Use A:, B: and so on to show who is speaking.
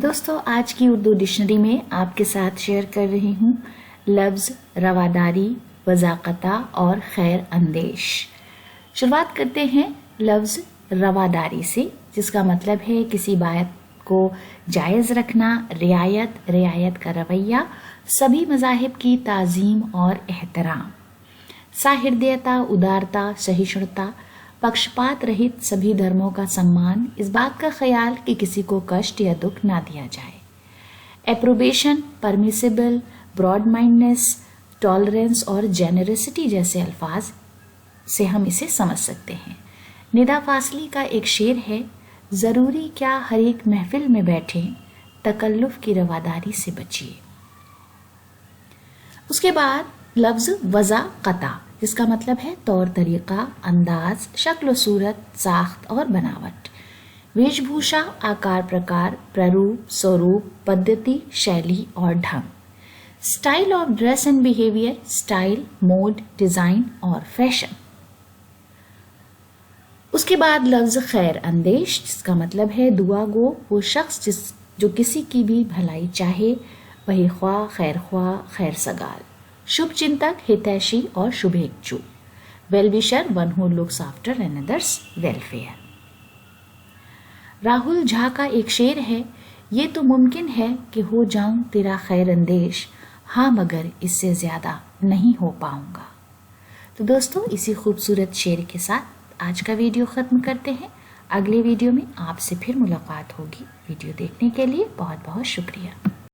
A: دوستو آج کی اردو ڈکشنری میں آپ کے ساتھ شیئر کر رہی ہوں لفظ رواداری، وضاقتہ اور خیر اندیش۔ شروعات کرتے ہیں لفظ رواداری سے، جس کا مطلب ہے کسی بات کو جائز رکھنا، رعایت کا رویہ، سبھی مذاہب کی تعظیم اور احترام، ساہردیتا، ادارتا، سہیشنتا، پکشپات رہت سبھی دھرموں کا سمان، اس بات کا خیال کہ کسی کو کشٹ یا دکھ نہ دیا جائے۔ اپروبیشن، پرمیسیبل، براڈ مائنڈنس، ٹالرنس اور جینرسٹی جیسے الفاظ سے ہم اسے سمجھ سکتے ہیں۔ ندا فاصلی کا ایک شعر ہے، ضروری کیا ہر ایک محفل میں بیٹھے، تکلف کی رواداری سے بچیے۔ اس کے بعد لفظ وضاقتہ، جس کا مطلب ہے طور طریقہ، انداز، شکل و صورت، ساخت اور بناوٹ۔ ویش بھوشا، آکار پرکار، پرروپ، سوروپ، پدھتی، شیلی اور ڈھنگ۔ Style of dress and behaviour, style, mode, design اور فیشن۔ اس کے بعد لفظ خیر اندیش، جس کا مطلب ہے دعا گو، وہ شخص جو کسی کی بھی بھلائی چاہے، وہی خواہ، خیر سگال۔ شبھ چنتک، ہتیشی اور شبھیچھو۔ Well wisher, one who looks after another's welfare۔ Rahul Jha کا ایک شعر ہے، یہ تو ممکن ہے کہ ہو جاؤں تیرا خیر اندیش، ہاں مگر اس سے زیادہ نہیں ہو پاؤں گا۔ تو دوستو اسی خوبصورت شعر کے ساتھ آج کا ویڈیو ختم کرتے ہیں۔ اگلے ویڈیو میں آپ سے پھر ملاقات ہوگی۔ ویڈیو دیکھنے کے لیے بہت بہت شکریہ۔